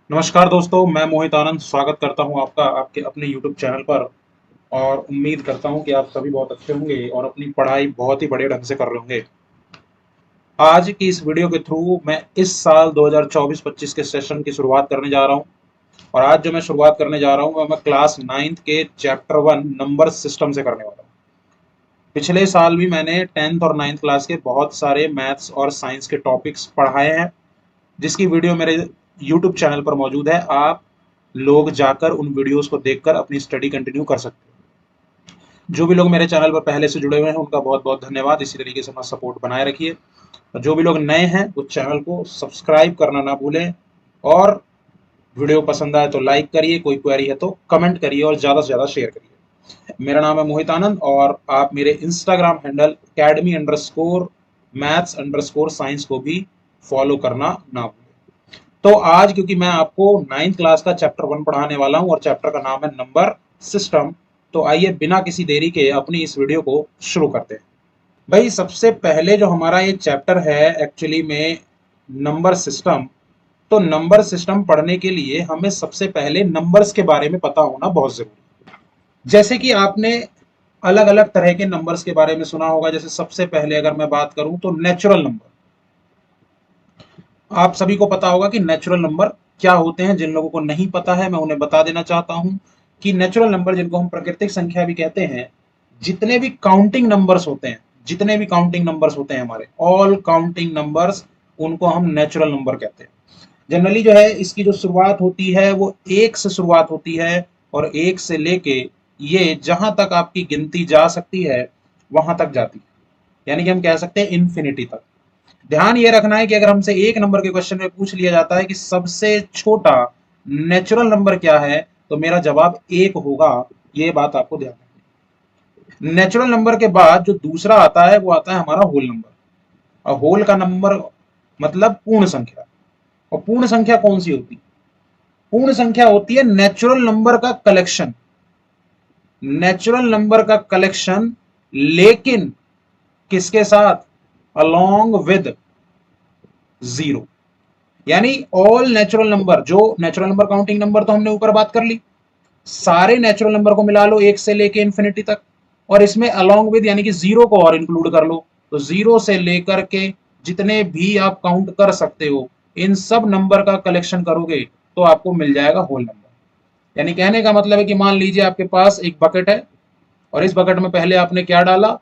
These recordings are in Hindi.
नमस्कार दोस्तों, मैं मोहित आनंद स्वागत करता हूं आपका आपके अपने YouTube चैनल पर। और उम्मीद करता हूं कि आप सभी बहुत अच्छे होंगे और अपनी पढ़ाई बहुत ही बढ़िया ढंग से कर रहे होंगे। आज की इस वीडियो के थ्रू मैं इस साल 2024-25 के सेशन की शुरुआत करने जा रहा हूं। और आज जो मैं शुरुआत करने जा रहा हूं वह मैं क्लास 9th के चैप्टर 1 नंबर सिस्टम से करने वाला हूं। पिछले साल भी मैंने 10th और 9th क्लास के बहुत सारे मैथ्स और साइंस के टॉपिक्स पढ़ाए हैं, जिसकी वीडियो मेरे यूट्यूब चैनल पर मौजूद है। आप लोग जाकर उन वीडियोस को देखकर अपनी स्टडी कंटिन्यू कर सकते हैं। जो भी लोग मेरे चैनल पर पहले से जुड़े हुए हैं उनका बहुत बहुत धन्यवाद। इसी तरीके से अपना सपोर्ट बनाए रखिए। और जो भी लोग नए हैं वो चैनल को सब्सक्राइब करना ना भूलें। और वीडियो पसंद आए तो लाइक करिए, कोई क्वेरी है तो कमेंट करिए और ज़्यादा से ज़्यादा शेयर करिए। मेरा नाम है मोहित आनंद और आप मेरे इंस्टाग्राम हैंडल academy_maths_science को भी फॉलो करना ना भूलें। तो आज क्योंकि मैं आपको 9th क्लास का चैप्टर 1 पढ़ाने वाला हूं और चैप्टर का नाम है नंबर सिस्टम, तो आइए बिना किसी देरी के अपनी इस वीडियो को शुरू करते हैं। भाई, सबसे पहले जो हमारा ये चैप्टर है एक्चुअली में नंबर सिस्टम। तो नंबर सिस्टम पढ़ने के लिए हमें सबसे पहले नंबर्स के बारे में पता होना बहुत जरूरी है। जैसे कि आपने अलग अलग तरह के नंबर्स के बारे में सुना होगा। जैसे सबसे पहले अगर मैं बात करूं तो नेचुरल नंबर। आप सभी को पता होगा कि नेचुरल नंबर क्या होते हैं। जिन लोगों को नहीं पता है मैं उन्हें बता देना चाहता हूं कि नेचुरल नंबर, जिनको हम प्राकृतिक संख्या भी कहते हैं, जितने भी काउंटिंग नंबर्स होते हैं, जितने भी काउंटिंग नंबर्स होते हैं हमारे ऑल काउंटिंग नंबर्स, उनको हम नेचुरल नंबर कहते हैं। जनरली जो है इसकी जो शुरुआत होती है वो एक से शुरुआत होती है और एक से लेके ये जहां तक आपकी गिनती जा सकती है वहां तक जाती है। यानी कि हम कह सकते हैं इन्फिनिटी तक। ध्यान ये रखना है कि अगर हमसे एक नंबर के क्वेश्चन में पूछ लिया जाता है कि सबसे छोटा नेचुरल नंबर क्या है, तो मेरा जवाब एक होगा। ये बात आपको ध्यान रखनी है। नेचुरल नंबर के बाद जो दूसरा आता है वो आता है हमारा होल नंबर। और होल का नंबर मतलब पूर्ण संख्या। और पूर्ण संख्या कौन सी होती है? पूर्ण संख्या होती है नेचुरल नंबर का कलेक्शन। नेचुरल नंबर का कलेक्शन, लेकिन किसके साथ? Along with zero. यानी ऑल नेचुरल नंबर, जो नेचुरल नंबर काउंटिंग नंबर तो हमने ऊपर बात कर ली, सारे नेचुरल नंबर को मिला लो एक से लेके इन्फिनिटी तक, और इसमें अलोंग विद यानी कि जीरो को और इंक्लूड कर लो। तो जीरो से लेकर के जितने भी आप काउंट कर सकते हो, इन सब नंबर का कलेक्शन करोगे तो आपको मिल जाएगा होल नंबर। यानी कहने का मतलब है कि मान लीजिए आपके पास एक बकेट है और इस बकेट में पहले आपने क्या डाला?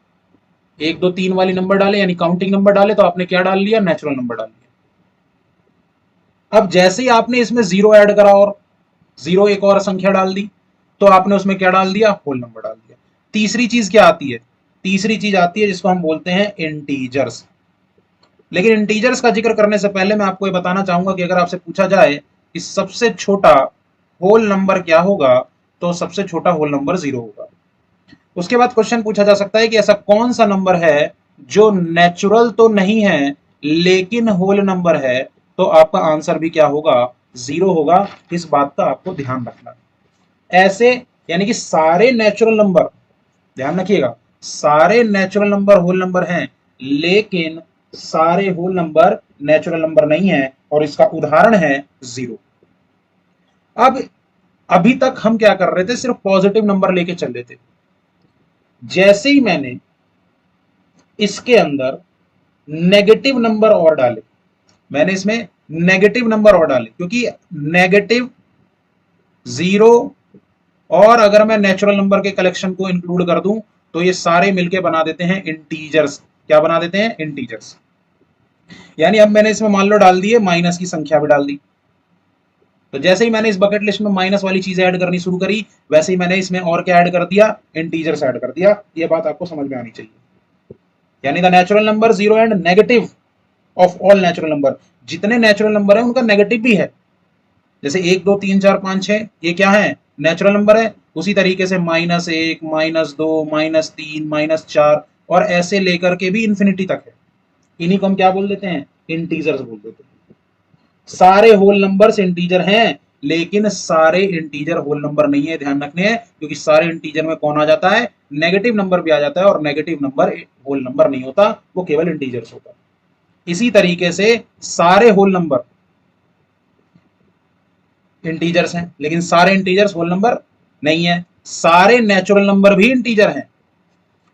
एक दो तीन वाली नंबर डाले, यानी काउंटिंग नंबर डाले, तो आपने क्या डाल लिया? नेचुरल नंबर डाल लिया। अब जैसे ही आपने इसमें जीरो ऐड करा और जीरो एक और संख्या डाल दी, तो आपने उसमें क्या डाल दिया? होल नंबर डाल दिया। तीसरी चीज क्या आती है? तीसरी चीज आती है जिसको हम बोलते हैं इंटीजर्स। लेकिन इंटीजर्स का जिक्र करने से पहले मैं आपको ये बताना चाहूंगा कि अगर आपसे पूछा जाए कि सबसे छोटा होल नंबर क्या होगा, तो सबसे छोटा होल नंबर जीरो होगा। उसके बाद क्वेश्चन पूछा जा सकता है कि ऐसा कौन सा नंबर है जो नेचुरल तो नहीं है लेकिन होल नंबर है, तो आपका आंसर भी क्या होगा? जीरो होगा। इस बात का आपको ध्यान रखना है। ऐसे यानी कि सारे नेचुरल नंबर, ध्यान रखिएगा, सारे नेचुरल नंबर होल नंबर हैं, लेकिन सारे होल नंबर नेचुरल नंबर नहीं है, और इसका उदाहरण है जीरो। अब अभी तक हम क्या कर रहे थे? सिर्फ पॉजिटिव नंबर लेके चल रहे थे। जैसे ही मैंने इसके अंदर नेगेटिव नंबर और डाले, मैंने इसमें नेगेटिव नंबर और डाले, क्योंकि नेगेटिव, जीरो, और अगर मैं नेचुरल नंबर के कलेक्शन को इंक्लूड कर दूं तो ये सारे मिलके बना देते हैं इंटीजर्स। क्या बना देते हैं? इंटीजर्स। यानी अब मैंने इसमें मान लो डाल दिए माइनस की संख्या भी डाल दी। तो जैसे ही मैंने इस बकेट लिस्ट में माइनस वाली चीजें ऐड करनी शुरू करी, वैसे ही मैंने इसमें और क्या ऐड कर दिया? इंटीजर्स ऐड कर दिया। ये बात आपको समझ में आनी चाहिए। यानी the natural number zero and negative of all natural number, जितने नेचुरल नंबर है उनका नेगेटिव भी है। जैसे एक दो तीन चार पांच छह, ये क्या है? नेचुरल नंबर है। उसी तरीके से माइनस एक, माइनस दो, माइनस तीन, माइनस चार, और ऐसे लेकर के भी इंफिनिटी तक है। इन्हीं को हम क्या बोल देते हैं? इंटीजर्स बोल देते हैं। सारे होल नंबर्स इंटीजर हैं, लेकिन सारे इंटीजर होल नंबर नहीं है। ध्यान रखने हैं, क्योंकि सारे इंटीजर में कौन आ जाता है? नेगेटिव नंबर भी आ जाता है, और नेगेटिव नंबर होल नंबर नहीं होता, वो केवल इंटीजर्स होता है। इसी तरीके से सारे होल नंबर इंटीजर्स हैं, लेकिन सारे इंटीजर्स होल नंबर नहीं है। सारे नेचुरल नंबर भी इंटीजर हैं,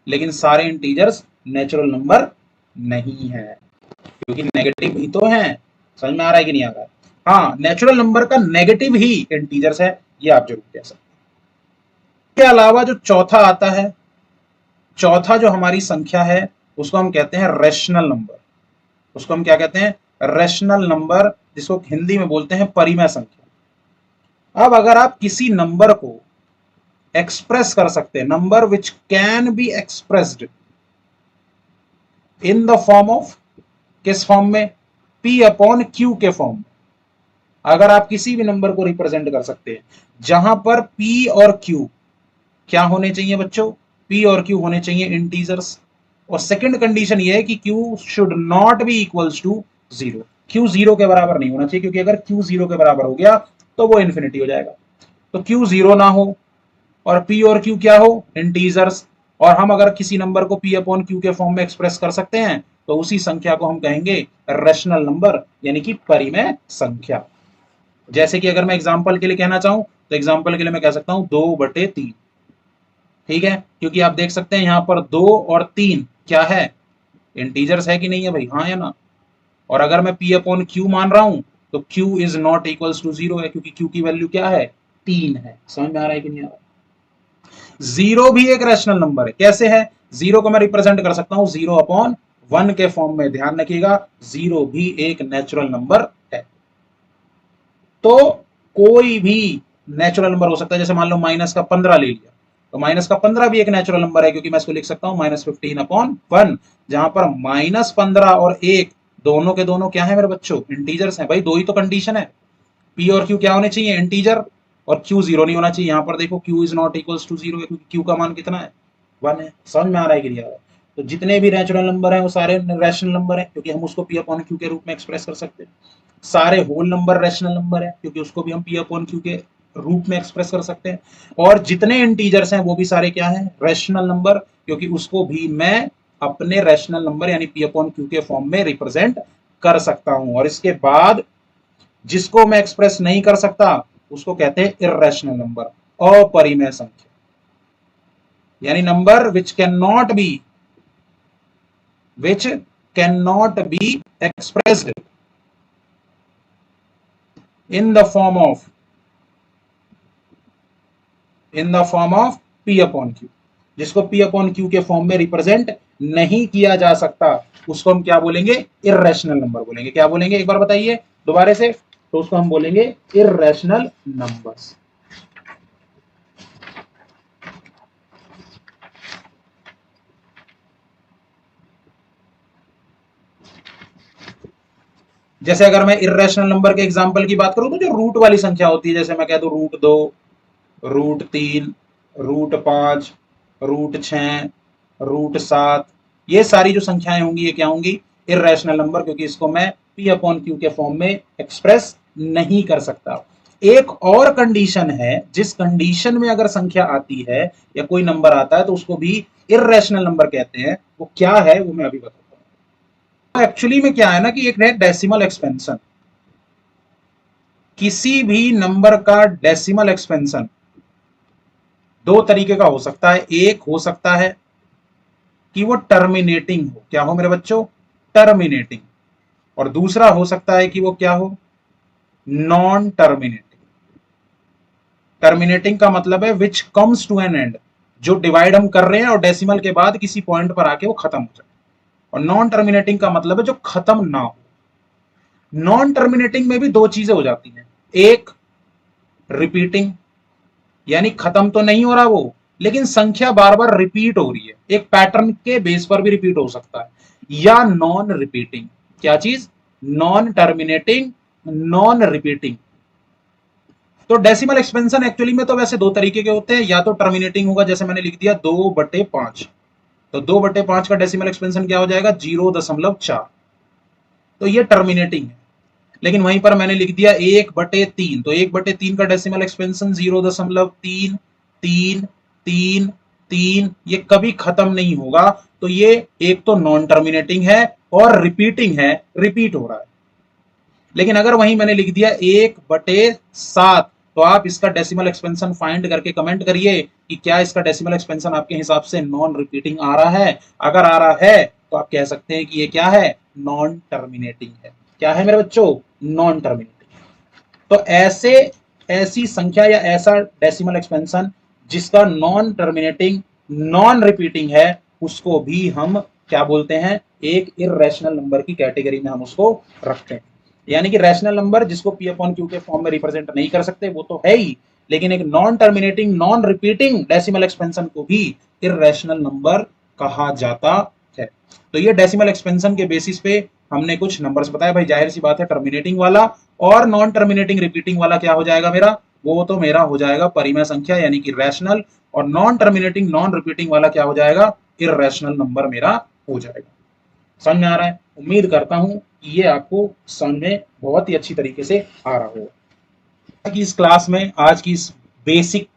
लेकिन सारे इंटीजर्स नेचुरल नंबर नहीं है, क्योंकि नेगेटिव ही तो है। समझ में आ रहा है कि नहीं आ रहा है? हाँ, नेचुरल नंबर का नेगेटिव ही इंटीजर्स है, ये आप जरूर कह सकते हैं। इसके अलावा जो चौथा आता है, चौथा जो हमारी संख्या है उसको हम कहते हैं रेशनल नंबर। उसको हम क्या कहते हैं? रेशनल नंबर, जिसको हिंदी में बोलते हैं परिमेय संख्या। अब अगर आप किसी नंबर को एक्सप्रेस कर सकते हैं, number which can be expressed in the form of, किस फॉर्म में? P अपॉन Q के फॉर्म में। अगर आप किसी भी नंबर को रिप्रेजेंट कर सकते हैं जहां पर P और Q क्या होने चाहिए बच्चों? P और Q होने चाहिए इंटीजर्स। और सेकंड कंडीशन ये है कि Q should not be equals to 0। Q 0 के बराबर नहीं होना चाहिए, क्योंकि अगर Q 0 के बराबर हो गया तो वो इन्फिनिटी हो जाएगा। तो Q 0 ना हो और P और Q क्या हो? इंटीजर्स। और हम अगर किसी नंबर को P अपॉन Q के फॉर्म में एक्सप्रेस कर सकते हैं तो उसी संख्या को हम कहेंगे रेशनल नंबर, यानी कि परिमेय संख्या। जैसे कि अगर मैं एग्जांपल के लिए कहना चाहूं तो एग्जांपल के लिए मैं कह सकता हूं 2/3। ठीक है, क्योंकि आप देख सकते हैं यहां पर 2 और 3 क्या है? इंटीजर्स है कि नहीं है भाई? हाँ या ना? और अगर मैं P अपॉन Q मान रहा हूं तो Q is not equals to 0 है, क्योंकि Q की वैल्यू क्या है? 3 है। समझ में आ रहा है कि नहीं आ रहा? जीरो भी एक रैशनल नंबर है। कैसे है? जीरो को मैं रिप्रेजेंट कर सकता हूं 0/1 के फॉर्म में। ध्यान रखिएगा, जीरो भी एक नेचुरल नंबर है। तो कोई भी नेचुरल नंबर हो सकता है। जैसे मान लो -15 ले लिया, तो -15 भी एक नेचुरल नंबर है, क्योंकि मैं इसको लिख सकता हूं -15/1, जहां पर -15 और 1 दोनों के दोनों क्या है मेरे बच्चों? इंटीजर्स हैं। भाई दो ही तो कंडीशन है, P और Q क्या होने चाहिए? इंटीजर। और Q 0 नहीं होना चाहिए। यहां पर देखो Q is not equals to 0 है, क्योंकि Q का मान कितना है? 1 है। समझ में आ रहा है कि नहीं आ रहा है? तो जितने भी नेचुरल नंबर हैं वो सारे रैशनल नंबर हैं, क्योंकि हम उसको P अपॉन Q के रूप में एक्सप्रेस कर सकते हैं। सारे होल नंबर रैशनल नंबर है, क्योंकि उसको भी हम P अपॉन Q के रूप में एक्सप्रेस कर सकते हैं। और जितने इंटीजर्स हैं वो भी सारे क्या हैं? रैशनल नंबर, क्योंकि उसको भी मैं अपने रैशनल नंबर यानी P अपॉन Q के फॉर्म में रिप्रेजेंट कर सकता हूं। और इसके बाद जिसको मैं एक्सप्रेस नहीं कर सकता उसको कहते हैं इर्रेशनल नंबर, अपरिमेय संख्या, यानी number which can not be expressed in the form of P upon Q। जिसको P अपॉन Q के फॉर्म में रिप्रेजेंट नहीं किया जा सकता उसको हम क्या बोलेंगे? इर्रेशनल नंबर बोलेंगे। क्या बोलेंगे? एक बार बताइए दोबारा से। तो उसको हम बोलेंगे इर्रेशनल नंबर्स। जैसे अगर मैं इर्रेशनल नंबर के एग्जांपल की बात करूं तो जो रूट वाली संख्या होती है, जैसे मैं कह दूं √2, √3, √5, √6, √7, ये सारी जो संख्याएं होंगी ये क्या होंगी? इर्रेशनल नंबर, क्योंकि इसको मैं P अपॉन Q के फॉर्म में एक्सप्रेस नहीं कर सकता। एक और कंडीशन है, जिस कंडीशन में अगर संख्या आती है या कोई नंबर आता है तो उसको भी इर्रेशनल नंबर कहते हैं। वो क्या है वो मैं अभी बताता हूं। एक्चुअली में क्या है ना कि एक है डेसिमल एक्सपेंशन। किसी भी नंबर का डेसिमल एक्सपेंशन दो तरीके का हो सकता है। एक हो सकता है कि वो टर्मिनेटिंग हो। क्या हो मेरे बच्चों? टर्मिनेटिंग। और दूसरा हो सकता है कि वो क्या हो? Non terminating. टर्मिनेटिंग का मतलब है which comes to an end, जो डिवाइड हम कर रहे हैं और डेसिमल के बाद किसी पॉइंट पर आके वो खत्म हो जाए। और नॉन टर्मिनेटिंग का मतलब है जो खत्म ना हो। नॉन टर्मिनेटिंग में भी दो चीजें हो जाती हैं। एक रिपीटिंग, यानी खत्म तो नहीं हो रहा वो, लेकिन संख्या बार बार रिपीट हो रही है, एक पैटर्न के बेस पर भी रिपीट हो सकता है। या नॉन रिपीटिंग। क्या चीज? Non terminating, non repeating. तो डेसिमल एक्सपेंशन एक्चुअली में तो वैसे दो तरीके के होते हैं। या तो टर्मिनेटिंग होगा, जैसे मैंने लिख दिया 2/5, तो 2/5 का डेसिमल एक्सपेंशन क्या हो जाएगा? 0.4। तो ये टर्मिनेटिंग है। लेकिन वहीं पर मैंने लिख दिया 1/3, तो 1/3 का डेसिमल एक्सपेंशन 0.33333, ये कभी खत्म नहीं होगा। तो ये एक तो नॉन टर्मिनेटिंग है और रिपीटिंग है, रिपीट हो रहा है। लेकिन अगर वहीं मैंने लिख दिया 1/7, तो आप इसका डेसिमल एक्सपेंशन फाइंड करके कमेंट करिए कि क्या इसका डेसिमल एक्सपेंशन आपके हिसाब से नॉन रिपीटिंग आ रहा है। अगर आ रहा है तो आप कह सकते हैं कि ये क्या है, नॉन टर्मिनेटिंग है। क्या है मेरे बच्चों, नॉन टर्मिनेटिंग। तो ऐसे ऐसी संख्या या ऐसा डेसिमल एक्सपेंशन जिसका नॉन टर्मिनेटिंग नॉन रिपीटिंग है, उसको भी हम क्या बोलते हैं, एक इर्रेशनल नंबर की कैटेगरी में हम उसको रखते हैं। यानी कि रैशनल नंबर जिसको पी अपॉन क्यू के फॉर्म में रिप्रेजेंट नहीं कर सकते वो तो है ही, लेकिन एक non terminating non repeating decimal expansion को भी इर्रेशनल नंबर कहा जाता है। तो ये डेसिमल एक्सपेंशन के बेसिस पे हमने कुछ नंबर्स बताए। भाई जाहिर सी बात है टर्मिनेटिंग वाला और नॉन टर्मिनेटिंग रिपीटिंग वाला क्या हो जाएगा मेरा, वो तो मेरा हो जाएगा परिमेय संख्या यानी कि रैशनल, और नॉन टर्मिनेटिंग नॉन रिपीटिंग वाला क्या हो जाएगा, इर्रेशनल नंबर मेरा हो जाएगा। समझ में आ रहा है? उम्मीद करता हूं कि ये आपको समझ में बहुत ही अच्छी तरीके से आ रहा हो। आज की इस क्लास में, आज की इस बेसिक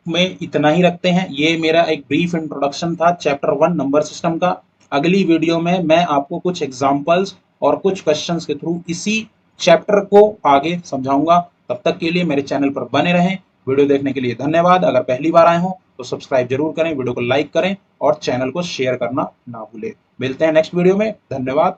में इतना ही रखते हैं। ये मेरा एक ब्रीफ इंट्रोडक्शन था चैप्टर 1 नंबर सिस्टम का। अगली वीडियो में मैं आपको कुछ एग्जांपल्स और कुछ क्वेश्चंस के थ्रू इसी चैप्टर को आगे समझाऊंगा। तब तक के लिए मेरे चैनल पर बने रहें। वीडियो देखने के लिए धन्यवाद। अगर पहली बार आए हो तो सब्सक्राइब जरूर करें, वीडियो को लाइक करें और चैनल को शेयर करना ना भूलें। मिलते हैं नेक्स्ट वीडियो में। धन्यवाद।